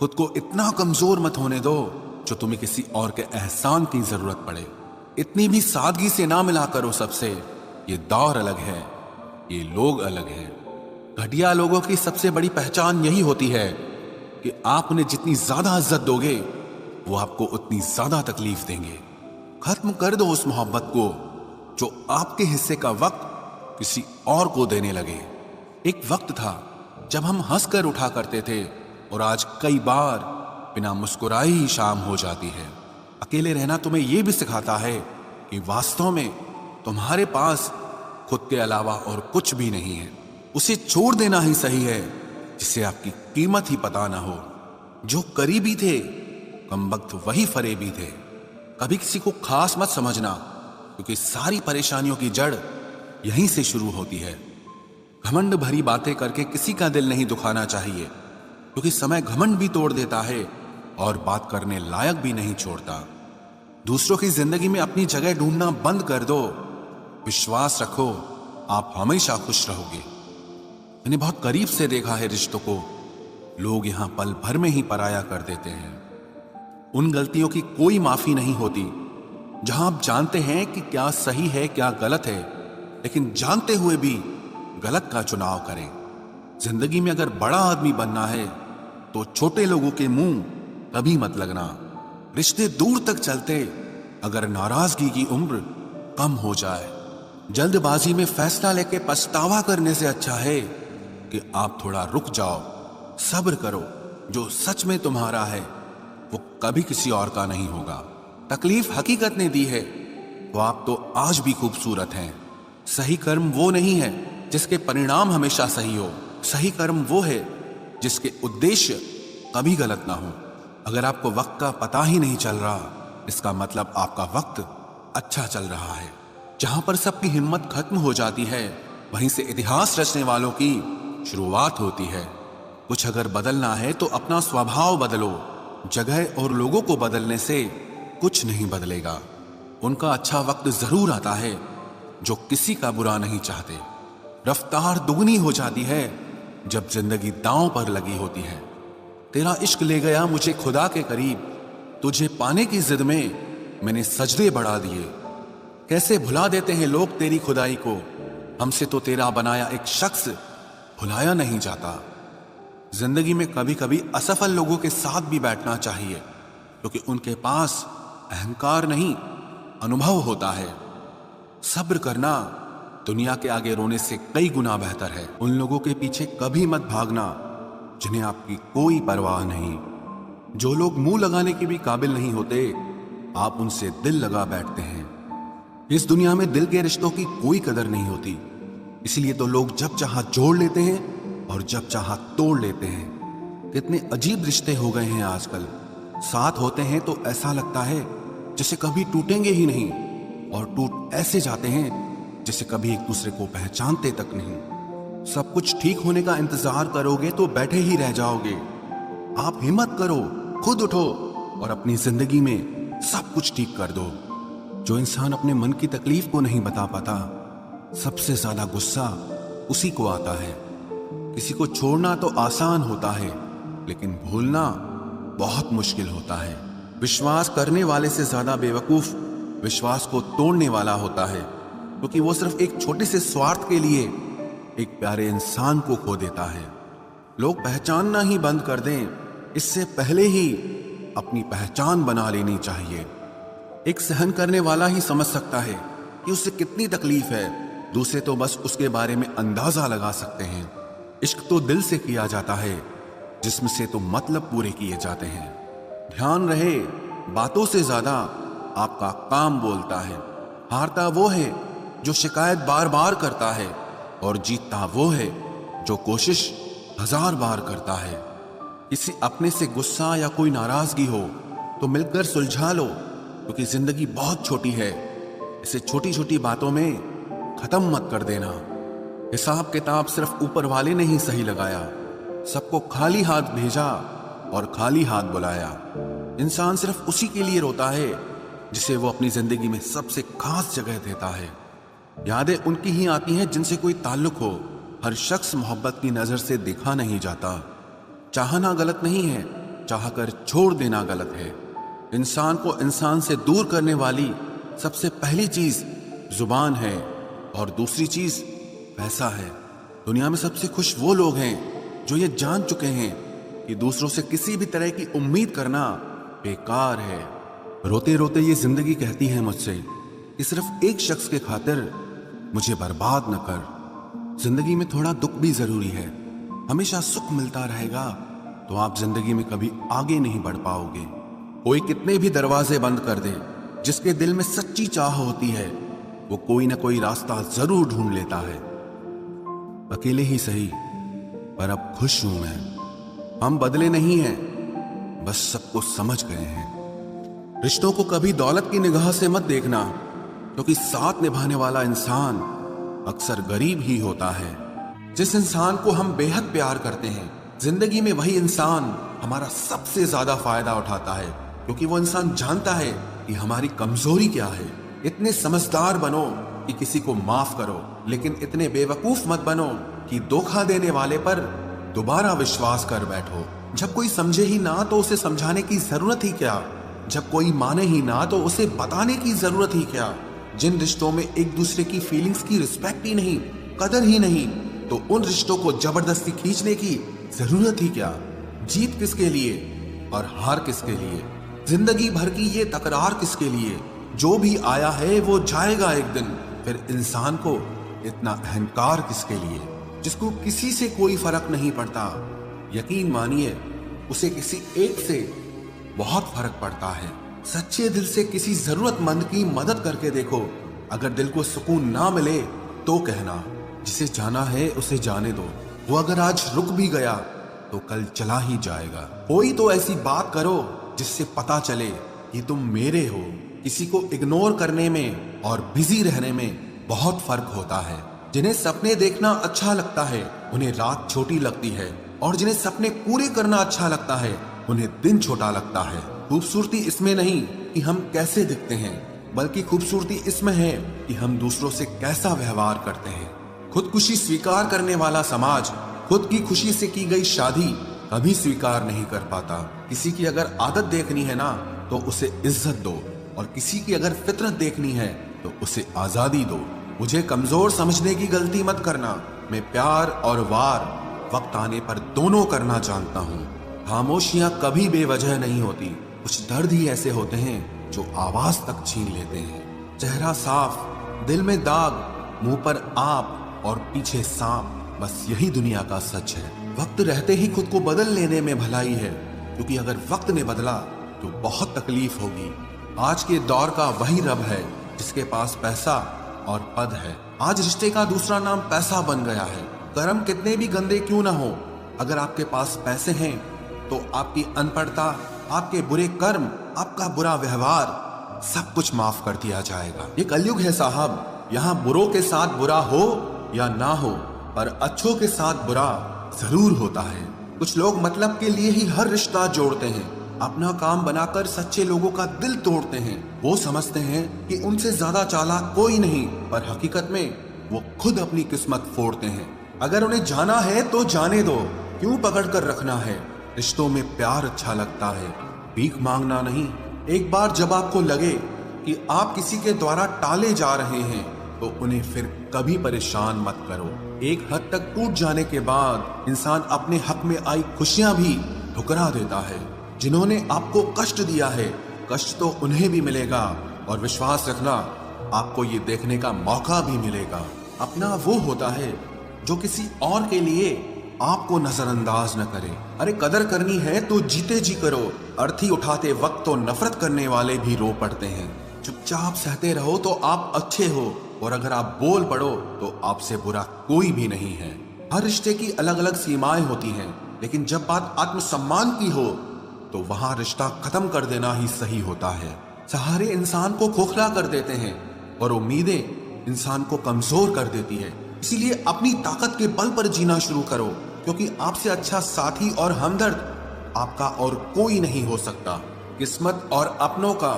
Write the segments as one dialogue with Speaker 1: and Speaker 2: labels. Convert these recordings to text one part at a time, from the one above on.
Speaker 1: खुद को इतना कमजोर मत होने दो जो तुम्हें किसी और के एहसान की जरूरत पड़े। इतनी भी सादगी से ना मिला करो सबसे। ये दौर अलग है, ये लोग अलग हैं। घटिया लोगों की सबसे बड़ी पहचान यही होती है कि आप उन्हें जितनी ज्यादा इज्जत दोगे वो आपको उतनी ज्यादा तकलीफ देंगे। खत्म कर दो उस मोहब्बत को जो आपके हिस्से का वक्त किसी और को देने लगे। एक वक्त था जब हम हंसकर उठा करते थे और आज कई बार बिना मुस्कुराए ही शाम हो जाती है। अकेले रहना तुम्हें यह भी सिखाता है कि वास्तव में तुम्हारे पास खुद के अलावा और कुछ भी नहीं है। उसे छोड़ देना ही सही है जिसे आपकी कीमत ही पता ना हो। जो करीबी थे कमबख्त वही फरेबी थे। कभी किसी को खास मत समझना क्योंकि सारी परेशानियों की जड़ यहीं से शुरू होती है। घमंड भरी बातें करके किसी का दिल नहीं दुखाना चाहिए क्योंकि समय घमंड भी तोड़ देता है और बात करने लायक भी नहीं छोड़ता। दूसरों की जिंदगी में अपनी जगह ढूंढना बंद कर दो। विश्वास रखो, आप हमेशा खुश रहोगे। मैंने बहुत करीब से देखा है रिश्तों को। लोग यहां पल भर में ही पराया कर देते हैं। उन गलतियों की कोई माफी नहीं होती जहां आप जानते हैं कि क्या सही है क्या गलत है, लेकिन जानते हुए भी गलत का चुनाव करें। जिंदगी में अगर बड़ा आदमी बनना है तो छोटे लोगों के मुंह कभी मत लगना। रिश्ते दूर तक चलते अगर नाराजगी की उम्र कम हो जाए। जल्दबाजी में फैसला लेके पछतावा करने से अच्छा है कि आप थोड़ा रुक जाओ, सब्र करो। जो सच में तुम्हारा है वो कभी किसी और का नहीं होगा। तकलीफ हकीकत ने दी है तो आप तो आज भी खूबसूरत हैं। सही कर्म वो नहीं है जिसके परिणाम हमेशा सही हो। सही कर्म वो है जिसके उद्देश्य कभी गलत ना हो। अगर आपको वक्त का पता ही नहीं चल रहा इसका मतलब आपका वक्त अच्छा चल रहा है। जहां पर सबकी हिम्मत खत्म हो जाती है वहीं से इतिहास रचने वालों की शुरुआत होती है। कुछ अगर बदलना है तो अपना स्वभाव बदलो। जगह और लोगों को बदलने से कुछ नहीं बदलेगा। उनका अच्छा वक्त जरूर आता है जो किसी का बुरा नहीं चाहते। रफ्तार दुगनी हो जाती है जब जिंदगी दांव पर लगी होती है। तेरा इश्क ले गया मुझे खुदा के करीब। तुझे पाने की जिद में मैंने सजदे बढ़ा दिए। कैसे भुला देते हैं लोग तेरी खुदाई को। हमसे तो तेरा बनाया एक शख्स भुलाया नहीं जाता। जिंदगी में कभी कभी असफल लोगों के साथ भी बैठना चाहिए क्योंकि उनके पास अहंकार नहीं अनुभव होता है। सब्र करना दुनिया के आगे रोने से कई गुना बेहतर है। उन लोगों के पीछे कभी मत भागना जिन्हें आपकी कोई परवाह नहीं। जो लोग मुंह लगाने के भी काबिल नहीं होते आप उनसे दिल लगा बैठते हैं। इस दुनिया में दिल के रिश्तों की कोई कदर नहीं होती, इसलिए तो लोग जब चाहा जोड़ लेते हैं और जब चाहा तोड़ लेते हैं। कितने अजीब रिश्ते हो गए हैं आजकल। साथ होते हैं तो ऐसा लगता है जैसे कभी टूटेंगे ही नहीं और टूट ऐसे जाते हैं जैसे कभी एक दूसरे को पहचानते तक नहीं। सब कुछ ठीक होने का इंतजार करोगे तो बैठे ही रह जाओगे। आप हिम्मत करो, खुद उठो और अपनी जिंदगी में सब कुछ ठीक कर दो। जो इंसान अपने मन की तकलीफ को नहीं बता पाता सबसे ज्यादा गुस्सा उसी को आता है। किसी को छोड़ना तो आसान होता है लेकिन भूलना बहुत मुश्किल होता है। विश्वास करने वाले से ज्यादा बेवकूफ विश्वास को तोड़ने वाला होता है क्योंकि वो सिर्फ एक छोटे से स्वार्थ के लिए एक प्यारे इंसान को खो देता है। लोग पहचानना ही बंद कर दें इससे पहले ही अपनी पहचान बना लेनी चाहिए। एक सहन करने वाला ही समझ सकता है कि उसे कितनी तकलीफ है। दूसरे तो बस उसके बारे में अंदाजा लगा सकते हैं। इश्क तो दिल से किया जाता है, जिस्म से तो मतलब पूरे किए जाते हैं। ध्यान रहे, बातों से ज्यादा आपका काम बोलता है। हारता वो है जो शिकायत बार बार करता है और जीतता वो है जो कोशिश 1000 बार करता है। किसी अपने से गुस्सा या कोई नाराजगी हो तो मिलकर सुलझा लो क्योंकि जिंदगी बहुत छोटी है। इसे छोटी छोटी बातों में खत्म मत कर देना। हिसाब किताब सिर्फ ऊपर वाले ने ही सही लगाया। सबको खाली हाथ भेजा और खाली हाथ बुलाया। इंसान सिर्फ उसी के लिए रोता है जिसे वो अपनी जिंदगी में सबसे खास जगह देता है। यादें उनकी ही आती हैं जिनसे कोई ताल्लुक हो। हर शख्स मोहब्बत की नजर से देखा नहीं जाता। चाहना गलत नहीं है चाहकर छोड़ देना गलत है। इंसान को इंसान से दूर करने वाली सबसे पहली चीज जुबान है और दूसरी चीज पैसा है। दुनिया में सबसे खुश वो लोग हैं जो ये जान चुके हैं कि दूसरों से किसी भी तरह की उम्मीद करना बेकार है। रोते रोते ये जिंदगी कहती है मुझसे कि सिर्फ एक शख्स के खातिर मुझे बर्बाद न कर। जिंदगी में थोड़ा दुख भी जरूरी है। हमेशा सुख मिलता रहेगा तो आप जिंदगी में कभी आगे नहीं बढ़ पाओगे। कोई कितने भी दरवाजे बंद कर दे, जिसके दिल में सच्ची चाह होती है वो कोई ना कोई रास्ता जरूर ढूंढ लेता है। अकेले ही सही, पर अब खुश हूं मैं। हम बदले नहीं हैं, बस सब कुछ समझ गए हैं। रिश्तों को कभी दौलत की निगाह से मत देखना, क्योंकि साथ निभाने वाला इंसान अक्सर गरीब ही होता है। जिस इंसान को हम बेहद प्यार करते हैं, जिंदगी में वही इंसान हमारा सबसे ज्यादा फायदा उठाता है, क्योंकि वो इंसान जानता है कि हमारी कमजोरी क्या है। इतने समझदार बनो कि किसी को माफ करो, लेकिन इतने बेवकूफ मत बनो कि धोखा देने वाले पर दोबारा विश्वास कर बैठो। जब कोई समझे ही ना तो उसे समझाने की जरूरत ही क्या। जब कोई माने ही ना तो उसे बताने की जरूरत ही क्या। जिन रिश्तों में एक दूसरे की फीलिंग्स की रिस्पेक्ट ही नहीं, कदर ही नहीं, तो उन रिश्तों को जबरदस्ती खींचने की जरूरत ही क्या। जीत किसके लिए और हार किसके लिए? जिंदगी भर की ये तकरार किसके लिए? जो भी आया है वो जाएगा एक दिन। फिर इंसान को इतना अहंकार किसके लिए, जिसको किसी से कोई फर्क नहीं पड़ता? यकीन मानिए, उसे किसी एक से बहुत फर्क पड़ता है। सच्चे दिल से किसी जरूरतमंद की मदद करके देखो। अगर दिल को सुकून ना मिले तो कहना, जिसे जाना है उसे जाने दो। वो अगर आज रुक भी गया तो कल चला ही जाएगा। कोई तो ऐसी बात करो जिससे पता चले कि तुम मेरे हो। किसी को इग्नोर करने में और बिजी रहने में बहुत फर्क होता है। जिन्हें सपने देखना अच्छा लगता है उन्हें रात छोटी लगती है, और जिन्हें सपने पूरे करना अच्छा लगता है उन्हें दिन छोटा लगता है। खूबसूरती इसमें नहीं कि हम कैसे दिखते हैं, बल्कि खूबसूरती इसमें है कि हम दूसरों से कैसा व्यवहार करते हैं। खुदकुशी स्वीकार करने वाला समाज खुद की खुशी से की गई शादी कभी स्वीकार नहीं कर पाता। किसी की अगर आदत देखनी है ना तो उसे इज्जत दो, और किसी की अगर फितरत देखनी है तो उसे आजादी दो। मुझे कमजोर समझने की गलती मत करना। मैं प्यार और वार वक्त आने पर दोनों करना जानता हूँ। खामोशियां कभी बेवजह नहीं होती। कुछ दर्द ही ऐसे होते हैं जो आवाज तक छीन लेते हैं। चेहरा साफ, दिल में दाग, मुंह पर आप और पीछे सांप, बस यही दुनिया का सच है। वक्त रहते ही खुद को बदल लेने में भलाई है, क्योंकि अगर वक्त ने बदला तो बहुत तकलीफ होगी। आज के दौर का वही रब है जिसके पास पैसा और पद है। आज रिश्ते का दूसरा नाम पैसा बन गया है। कर्म कितने भी गंदे क्यों ना हो, अगर आपके पास पैसे हैं तो आपकी अनपढ़ता, आपके बुरे कर्म, आपका बुरा व्यवहार सब कुछ माफ कर दिया जाएगा। ये कलयुग है साहब, यहाँ बुरों के साथ बुरा हो या ना हो, पर अच्छों के साथ बुरा जरूर होता है। कुछ लोग मतलब के लिए ही हर रिश्ता जोड़ते हैं, अपना काम बनाकर सच्चे लोगों का दिल तोड़ते हैं। वो समझते हैं कि उनसे ज्यादा चालाक कोई नहीं, पर हकीकत में वो खुद अपनी किस्मत फोड़ते हैं। अगर उन्हें जाना है तो जाने दो, क्यों पकड़ कर रखना है। रिश्तों में प्यार अच्छा लगता है, भीख मांगना नहीं। एक बार जब आपको लगे कि आप किसी के द्वारा टाले जा रहे हैं तो उन्हें फिर कभी परेशान मत करो। एक हद तक टूट जाने के बाद इंसान अपने हक में आई खुशियां भी ठुकरा देता है। जिन्होंने आपको कष्ट दिया है, कष्ट तो उन्हें भी मिलेगा, और विश्वास रखना आपको ये देखने का मौका भी मिलेगा। अपना वो होता है जो किसी और के लिए आपको नजरअंदाज न करे। अरे कदर करनी है तो जीते जी करो। अर्थी उठाते वक्त तो नफरत करने वाले भी रो पड़ते हैं। चुपचाप सहते रहो तो आप अच्छे हो, और अगर आप बोल पड़ो तो आपसे बुरा कोई भी नहीं है। हर रिश्ते की अलग अलग सीमाएं होती हैं, लेकिन जब बात आत्मसम्मान की हो तो वहां रिश्ता खत्म कर देना ही सही होता है। सहारे इंसान को खोखला कर देते हैं और उम्मीदें इंसान को कमजोर कर देती है। इसीलिए अपनी ताकत के बल पर जीना शुरू करो, क्योंकि आपसे अच्छा साथी और हमदर्द आपका और कोई नहीं हो सकता। किस्मत और अपनों का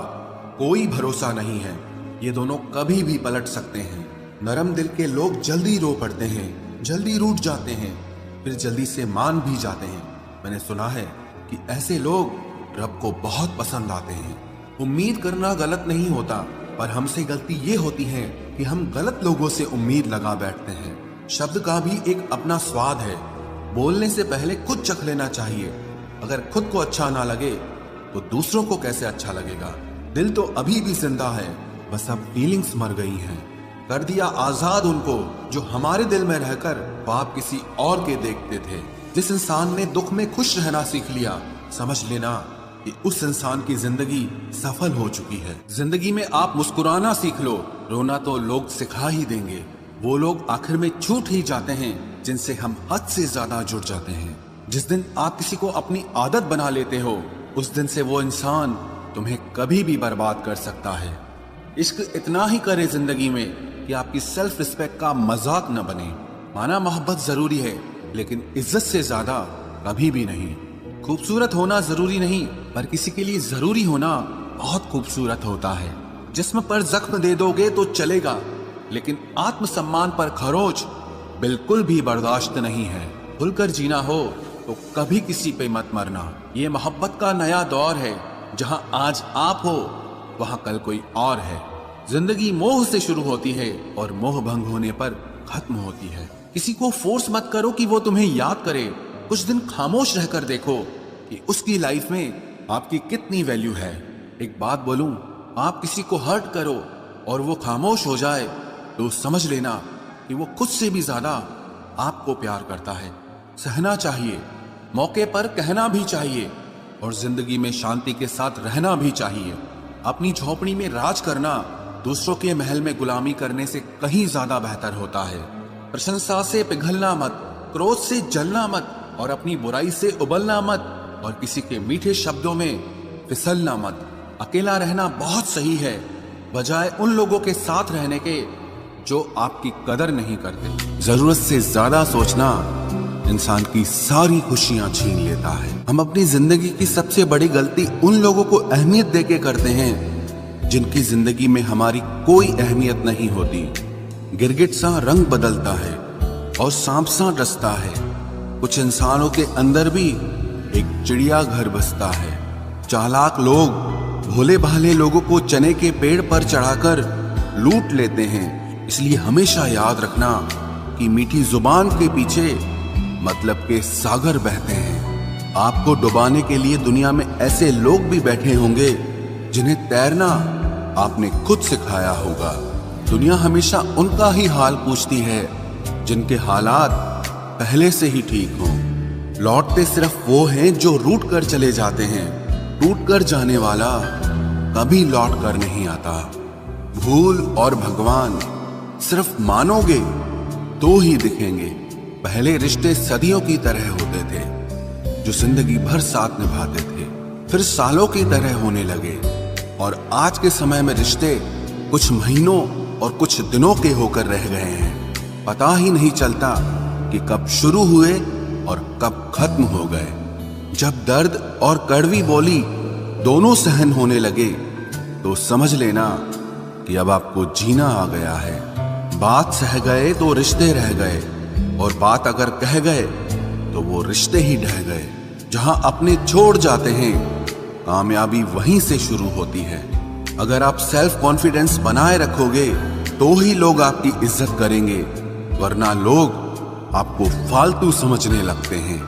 Speaker 1: कोई भरोसा नहीं है, ये दोनों कभी भी पलट सकते हैं। नरम दिल के लोग जल्दी रो पड़ते हैं, जल्दी रूठ जाते हैं, फिर जल्दी से मान भी जाते हैं। मैंने सुना है कि ऐसे लोग रब को बहुत पसंद आते हैं। उम्मीद करना गलत नहीं होता, पर हमसे गलती ये होती है कि हम गलत लोगों से उम्मीद लगा बैठते हैं। शब्द का भी एक अपना स्वाद है। बोलने से पहले खुद चख लेना चाहिए। अगर खुद को अच्छा ना लगे तो दूसरों को कैसे अच्छा लगेगा। दिल तो अभी भी जिंदा है, बस अब फीलिंग्स मर गई हैं। कर दिया आजाद उनको जो हमारे दिल में रहकर ख्वाब किसी और के देखते थे। जिस इंसान ने दुख में खुश रहना सीख लिया, समझ लेना कि उस इंसान की जिंदगी सफल हो चुकी है। जिंदगी में आप मुस्कुराना सीख लो, रोना तो लोग सिखा ही देंगे। वो लोग आखिर में छूट ही जाते हैं जिनसे हम हद से ज्यादा जुड़ जाते हैं। जिस दिन आप किसी को अपनी आदत बना लेते हो, उस दिन से वो इंसान तुम्हें कभी भी बर्बाद कर सकता है। इश्क इतना ही करे जिंदगी में कि आपकी सेल्फ रिस्पेक्ट का मजाक न बने। माना मोहब्बत जरूरी है, लेकिन इज्जत से ज्यादा कभी भी नहीं। खूबसूरत होना जरूरी नहीं, पर किसी के लिए जरूरी होना बहुत खूबसूरत होता है। जिस्म पर जख्म दे दोगे तो चलेगा, लेकिन आत्मसम्मान पर खरोच बिल्कुल भी बर्दाश्त नहीं है। खुलकर जीना हो तो कभी किसी पे मत मरना। ये मोहब्बत का नया दौर है, जहां आज आप हो वहां कल कोई और है। जिंदगी मोह से शुरू होती है और मोह भंग होने पर खत्म होती है। किसी को फोर्स मत करो कि वो तुम्हें याद करे। कुछ दिन खामोश रहकर देखो कि उसकी लाइफ में आपकी कितनी वैल्यू है। एक बात बोलूं, आप किसी को हर्ट करो और वो खामोश हो जाए तो समझ लेना कि वो खुद से भी ज्यादा आपको प्यार करता है। सहना चाहिए, मौके पर कहना भी चाहिए, और जिंदगी में शांति के साथ रहना भी चाहिए। अपनी झोपड़ी में राज करना दूसरों के महल में गुलामी करने से कहीं ज्यादा बेहतर होता है। प्रशंसा से पिघलना मत, क्रोध से जलना मत, और अपनी बुराई से उबलना मत, और किसी के मीठे शब्दों में फिसलना मत। अकेला रहना बहुत सही है, बजाय उन लोगों के साथ रहने के जो आपकी कदर नहीं करते। जरूरत से ज्यादा सोचना इंसान की सारी खुशियां छीन लेता है। हम अपनी जिंदगी की सबसे बड़ी गलती उन लोगों को अहमियत देके करते हैं जिनकी जिंदगी में हमारी कोई अहमियत नहीं होती। गिरगिट सा रंग बदलता है और सांप सा डसता है। कुछ इंसानों के अंदर भी एक चिड़िया घर बसता है। चालाक लोग भोले भाले लोगों को चने के पेड़ पर चढ़ाकर लूट लेते हैं। इसलिए हमेशा याद रखना कि मीठी जुबान के पीछे मतलब के सागर बहते हैं। आपको डुबाने के लिए दुनिया में ऐसे लोग भी बैठे होंगे जिन्हें तैरना आपने खुद सिखाया होगा। दुनिया हमेशा उनका ही हाल पूछती है जिनके हालात पहले से ही ठीक हों। लौटते सिर्फ वो हैं जो रूठ कर चले जाते हैं। टूट कर जाने वाला कभी लौट कर नहीं आता। भूल और भगवान सिर्फ मानोगे तो ही दिखेंगे। पहले रिश्ते सदियों की तरह होते थे, जो जिंदगी भर साथ निभाते थे, फिर सालों की तरह होने लगे। और आज के समय में रिश्ते कुछ महीनों और कुछ दिनों के होकर रह गए हैं। पता ही नहीं चलता कि कब शुरू हुए और कब खत्म हो गए। जब दर्द और कड़वी बोली दोनों सहन होने लगे तो समझ लेना कि अब आपको जीना आ गया है। बात सह गए तो रिश्ते रह गए, और बात अगर कह गए तो वो रिश्ते ही ढह गए। जहां अपने छोड़ जाते हैं, कामयाबी वहीं से शुरू होती है। अगर आप सेल्फ कॉन्फिडेंस बनाए रखोगे तो ही लोग आपकी इज्जत करेंगे, वरना लोग आपको फालतू समझने लगते हैं।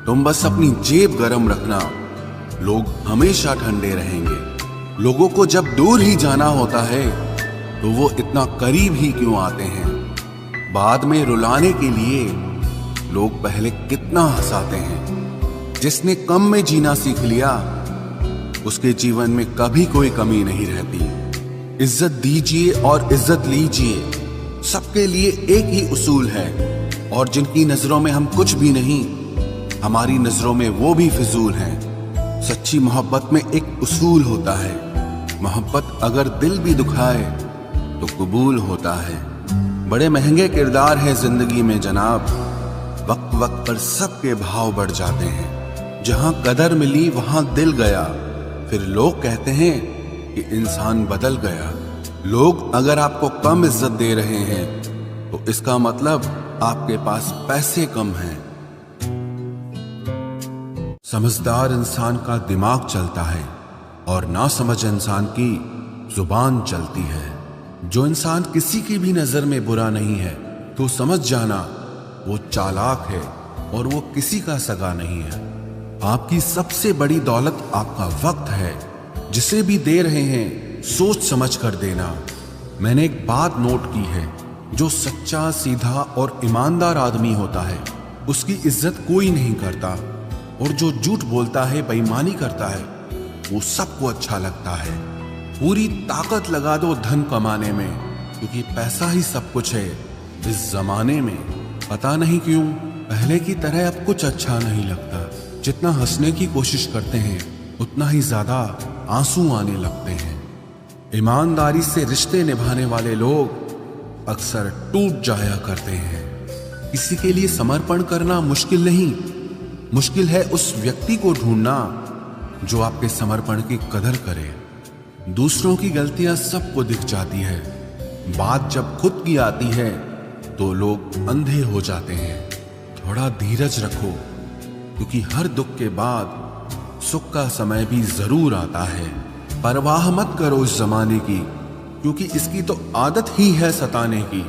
Speaker 1: तुम बस अपनी जेब गरम रखना, लोग हमेशा ठंडे रहेंगे। लोगों को जब दूर ही जाना होता है तो वो इतना करीब ही क्यों आते हैं। बाद में रुलाने के लिए लोग पहले कितना हंसाते हैं। जिसने कम में जीना सीख लिया उसके जीवन में कभी कोई कमी नहीं रहती। इज्जत दीजिए और इज्जत लीजिए, सबके लिए एक ही उसूल है। और जिनकी नजरों में हम कुछ भी नहीं, हमारी नजरों में वो भी फिजूल हैं। सच्ची मोहब्बत में एक उसूल होता है, मोहब्बत अगर दिल भी दुखाए तो कबूल होता है। बड़े महंगे किरदार है जिंदगी में जनाब, वक्त वक्त पर सबके भाव बढ़ जाते हैं। जहां कदर मिली वहां दिल गया, फिर लोग कहते हैं कि इंसान बदल गया। लोग अगर आपको कम इज्जत दे रहे हैं तो इसका मतलब आपके पास पैसे कम हैं। समझदार इंसान का दिमाग चलता है और नासमझ इंसान की जुबान चलती है। जो इंसान किसी की भी नजर में बुरा नहीं है तो समझ जाना वो चालाक है और वो किसी का सगा नहीं है। आपकी सबसे बड़ी दौलत आपका वक्त है। जिसे भी दे रहे हैं सोच समझ कर देना। मैंने एक बात नोट की है, जो सच्चा, सीधा और ईमानदार आदमी होता है उसकी इज्जत कोई नहीं करता, और जो झूठ बोलता है, बेईमानी करता है, वो सबको अच्छा लगता है। पूरी ताकत लगा दो धन कमाने में, क्योंकि पैसा ही सब कुछ है इस जमाने में। पता नहीं क्यों पहले की तरह अब कुछ अच्छा नहीं लगता। जितना हंसने की कोशिश करते हैं उतना ही ज्यादा आंसू आने लगते हैं। ईमानदारी से रिश्ते निभाने वाले लोग अक्सर टूट जाया करते हैं। किसी के लिए समर्पण करना मुश्किल नहीं, मुश्किल है उस व्यक्ति को ढूंढना जो आपके समर्पण की कदर करे। दूसरों की गलतियां सबको दिख जाती है, बात जब खुद की आती है तो लोग अंधे हो जाते हैं। थोड़ा धीरज रखो, क्योंकि हर दुख के बाद सुख का समय भी जरूर आता है। परवाह मत करो इस जमाने की, क्योंकि इसकी तो आदत ही है सताने की।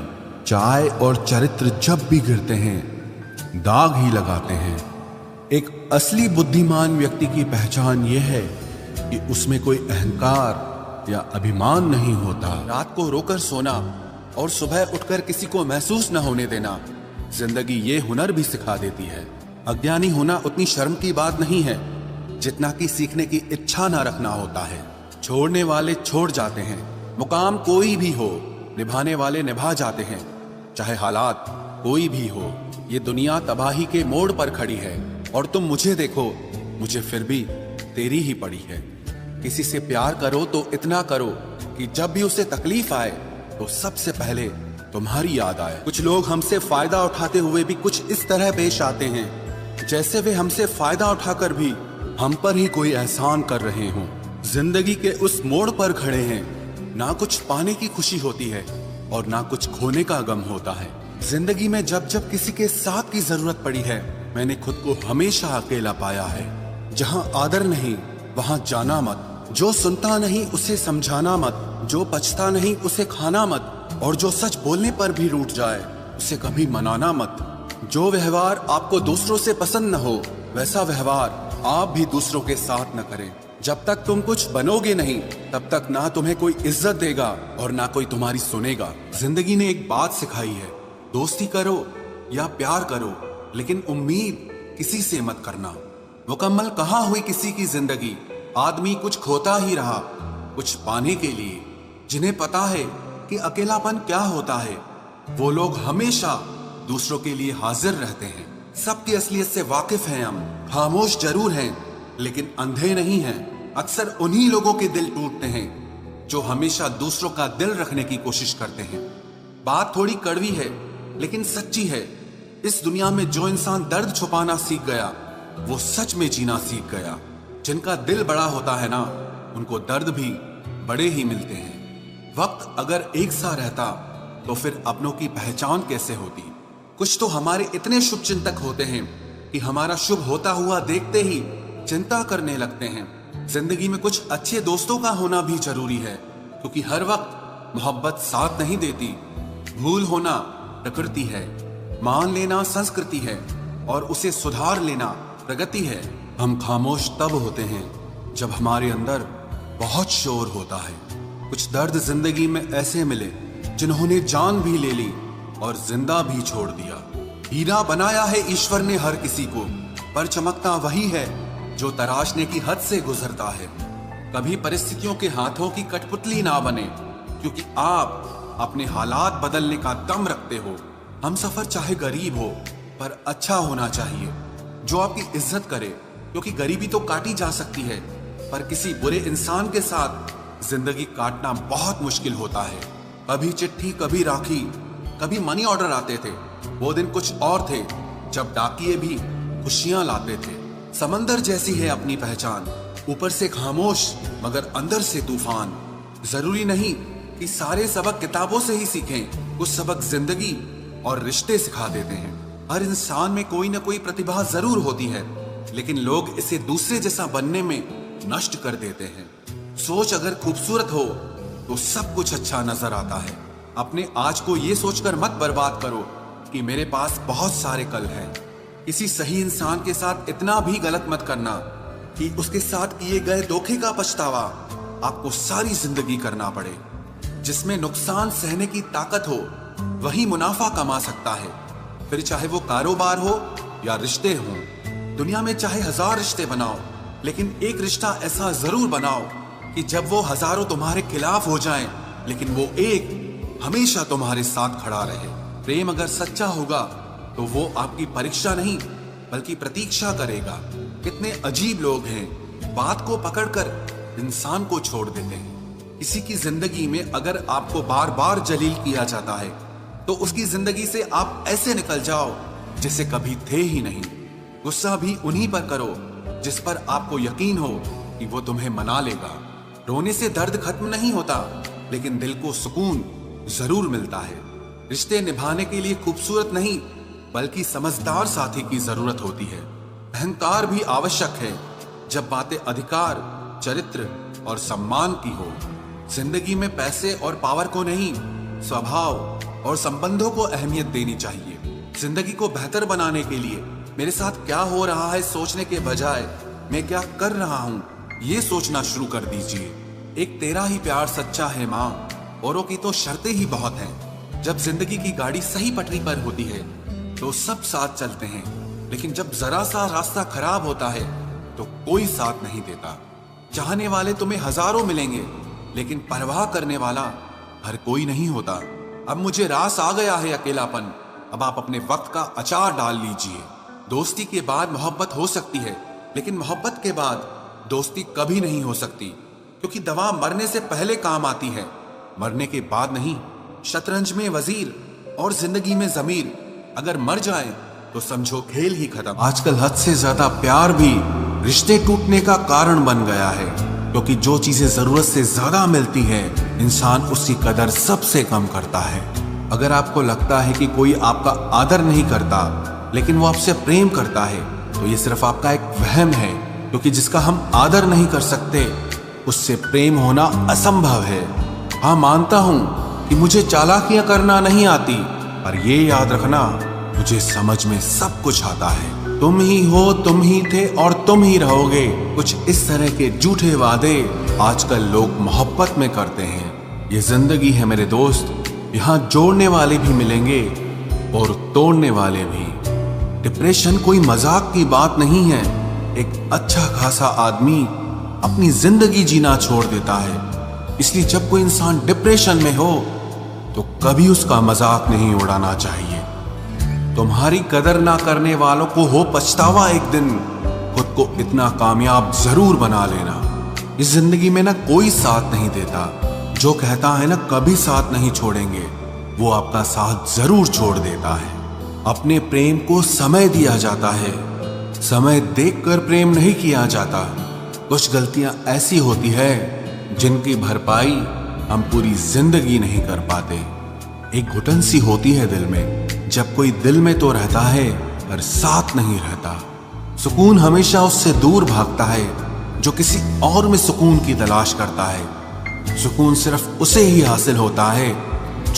Speaker 1: चाय और चरित्र जब भी गिरते हैं दाग ही लगाते हैं। एक असली बुद्धिमान व्यक्ति की पहचान यह है कि उसमें कोई अहंकार या अभिमान नहीं होता। रात को रोकर सोना और सुबह उठकर किसी को महसूस न होने देना जिंदगी ये हुनर भी सिखा देती है। अज्ञानी होना उतनी शर्म की बात नहीं है जितना कि सीखने की इच्छा ना रखना होता है। छोड़ने वाले छोड़ जाते हैं, मुकाम कोई भी हो, निभाने वाले निभा जाते हैं। चाहे हालात कोई भी हो, ये दुनिया तबाही के मोड़ पर खड़ी है और तुम मुझे देखो, मुझे फिर भी तेरी ही पड़ी है। किसी से प्यार करो तो इतना करो कि जब भी उसे तकलीफ आए तो सबसे पहले तुम्हारी याद आए। कुछ लोग हमसे फायदा उठाते हुए भी कुछ इस तरह पेश आते हैं जैसे वे हमसे फायदा उठाकर भी हम पर ही कोई एहसान कर रहे हों। जिंदगी के उस मोड़ पर खड़े हैं, ना कुछ पाने की खुशी होती है और ना कुछ खोने का गम होता है। जिंदगी में जब जब किसी के साथ की जरूरत पड़ी है, मैंने खुद को हमेशा अकेला पाया है। जहां आदर नहीं वहां जाना मत, जो सुनता नहीं उसे समझाना मत, जो पछता नहीं उसे खाना मत, और जो सच बोलने पर भी रूठ जाए उसे कभी मनाना मत। जो व्यवहार आपको दूसरों से पसंद न हो वैसा व्यवहार आप भी दूसरों के साथ न करें। जब तक तुम कुछ बनोगे नहीं तब तक ना तुम्हें कोई इज्जत देगा और ना कोई तुम्हारी सुनेगा। जिंदगी ने एक बात सिखाई है, दोस्ती करो या प्यार करो, लेकिन उम्मीद किसी से मत करना। मुकम्मल कहाँ हुई किसी की जिंदगी, आदमी कुछ खोता ही रहा कुछ पाने के लिए। जिन्हें पता है कि अकेलापन क्या होता है, वो लोग हमेशा दूसरों के लिए हाजिर रहते हैं। सबकी असलियत से वाकिफ हैं हम, खामोश जरूर हैं लेकिन अंधे नहीं हैं। अक्सर उन्हीं लोगों के दिल टूटते हैं जो हमेशा दूसरों का दिल रखने की कोशिश करते हैं। बात थोड़ी कड़वी है लेकिन सच्ची है। इस दुनिया में जो इंसान दर्द छुपाना सीख गया वो सच में जीना सीख गया। जिनका दिल बड़ा होता है ना, उनको दर्द भी बड़े ही मिलते हैं। वक्त अगर एक सा रहता तो फिर अपनों की पहचान कैसे होती। कुछ तो हमारे इतने शुभ चिंतक होते हैं कि हमारा शुभ होता हुआ देखते ही चिंता करने लगते हैं। जिंदगी में कुछ अच्छे दोस्तों का होना भी जरूरी है, क्योंकि हर वक्त मोहब्बत साथ नहीं देती। भूल होना प्रकृति है, मान लेना संस्कृति है और उसे सुधार लेना प्रगति है। हम खामोश तब होते हैं जब हमारे अंदर बहुत शोर होता है। कुछ दर्द जिंदगी में ऐसे मिले जिन्होंने जान भी ले ली और जिंदा भी छोड़ दिया। हीरा बनाया है ईश्वर ने हर किसी को, पर चमकता वही है जो तराशने की हद से गुजरता है। कभी परिस्थितियों के हाथों की कठपुतली ना बने, क्योंकि आप अपने हालात बदलने का दम रखते हो। हम सफर चाहे गरीब हो पर अच्छा होना चाहिए, जो आपकी इज्जत करे, क्योंकि गरीबी तो काटी जा सकती है पर किसी बुरे इंसान के साथ जिंदगी काटना बहुत मुश्किल होता है। कभी चिट्ठी, कभी राखी, कभी मनी ऑर्डर आते थे। वो दिन कुछ और थे जब डाकिये भी खुशियां लाते थे। समंदर जैसी है अपनी पहचान, ऊपर से खामोश मगर अंदर से तूफान। जरूरी नहीं कि सारे सबक किताबों से ही सीखें, कुछ सबक जिंदगी और रिश्ते सिखा देते हैं। हर इंसान में कोई ना कोई प्रतिभा जरूर होती है, लेकिन लोग इसे दूसरे जैसा बनने में नष्ट कर देते हैं। सोच अगर खूबसूरत हो तो सब कुछ अच्छा नजर आता है। अपने आज को ये सोचकर मत बर्बाद करो कि मेरे पास बहुत सारे कल हैं। किसी सही इंसान के साथ इतना भी गलत मत करना कि उसके साथ किए गए धोखे का पछतावा आपको सारी जिंदगी करना पड़े। जिसमें नुकसान सहने की ताकत हो वही मुनाफा कमा सकता है, फिर चाहे वो कारोबार हो या रिश्ते हों। दुनिया में चाहे 1000 रिश्ते बनाओ, लेकिन एक रिश्ता ऐसा जरूर बनाओ कि जब वो हजारों तुम्हारे खिलाफ हो जाएं, लेकिन वो एक हमेशा तुम्हारे साथ खड़ा रहे। प्रेम अगर सच्चा होगा तो वो आपकी परीक्षा नहीं बल्कि प्रतीक्षा करेगा। कितने अजीब लोग हैं, बात को पकड़कर इंसान को छोड़ देते हैं। किसी की जिंदगी में अगर आपको बार बार जलील किया जाता है तो उसकी जिंदगी से आप ऐसे निकल जाओ जैसे कभी थे ही नहीं। गुस्सा भी उन्हीं पर करो जिस पर आपको यकीन हो कि वो तुम्हें मना लेगा। रोने से दर्द खत्म नहीं होता, लेकिन दिल को सुकून जरूर मिलता है। रिश्ते निभाने के लिए खूबसूरत नहीं बल्कि समझदार साथी की जरूरत होती है। अहंकार भी आवश्यक है जब बातें अधिकार, चरित्र और सम्मान की हो। जिंदगी में पैसे और पावर को नहीं, स्वभाव और संबंधों को अहमियत देनी चाहिए। जिंदगी को बेहतर बनाने के लिए मेरे साथ क्या हो रहा है सोचने के बजाय मैं क्या कर रहा हूँ ये सोचना शुरू कर दीजिए। एक तेरा ही प्यार सच्चा है माँ, औरों की तो शर्तें ही बहुत हैं। जब जिंदगी की गाड़ी सही पटरी पर होती है तो सब साथ चलते हैं, लेकिन जब जरा सा रास्ता खराब होता है तो कोई साथ नहीं देता। चाहने वाले तुम्हें हजारों मिलेंगे, लेकिन परवाह करने वाला हर कोई नहीं होता। अब मुझे रास आ गया है अकेलापन, अब आप अपने वक्त का अचार डाल लीजिए। दोस्ती के बाद मोहब्बत हो सकती है, लेकिन मोहब्बत के बाद दोस्ती कभी नहीं हो सकती, क्योंकि दवा मरने से पहले काम आती है, मरने के बाद नहीं। शतरंज में वजीर और जिंदगी में जमीर अगर मर जाए तो समझो खेल ही खत्म। आजकल हद से ज्यादा प्यार भी रिश्ते टूटने का कारण बन गया है, क्योंकि जो चीजें जरूरत से ज्यादा मिलती है इंसान उसकी कदर सबसे कम करता है। अगर आपको लगता है कि कोई आपका आदर नहीं करता लेकिन वो आपसे प्रेम करता है तो ये सिर्फ आपका एक वहम है, क्योंकि जिसका हम आदर नहीं कर सकते उससे प्रेम होना असंभव है। हाँ, मानता हूं कि मुझे चालाकियां करना नहीं आती, पर ये याद रखना मुझे समझ में सब कुछ आता है। तुम ही हो, तुम ही थे और तुम ही रहोगे। कुछ इस तरह के झूठे वादे आजकल लोग मोहब्बत में करते हैं। ये जिंदगी है मेरे दोस्त, यहाँ जोड़ने वाले भी मिलेंगे और तोड़ने वाले भी। डिप्रेशन कोई मजाक की बात नहीं है। एक अच्छा खासा आदमी अपनी जिंदगी जीना छोड़ देता है। इसलिए जब कोई इंसान डिप्रेशन में हो तो कभी उसका मजाक नहीं उड़ाना चाहिए। तुम्हारी कदर ना करने वालों को हो पछतावा एक दिन, खुद को इतना कामयाब जरूर बना लेना। इस जिंदगी में ना कोई साथ नहीं देता, जो कहता है ना कभी साथ नहीं छोड़ेंगे, वो आपका साथ जरूर छोड़ देता है। अपने प्रेम को समय दिया जाता है, समय देखकर प्रेम नहीं किया जाता। कुछ गलतियां ऐसी होती है जिनकी भरपाई हम पूरी जिंदगी नहीं कर पाते। एक घुटन सी होती है दिल में, जब कोई दिल में तो रहता है पर साथ नहीं रहता। सुकून हमेशा उससे दूर भागता है जो किसी और में सुकून की तलाश करता है। सुकून सिर्फ उसे ही हासिल होता है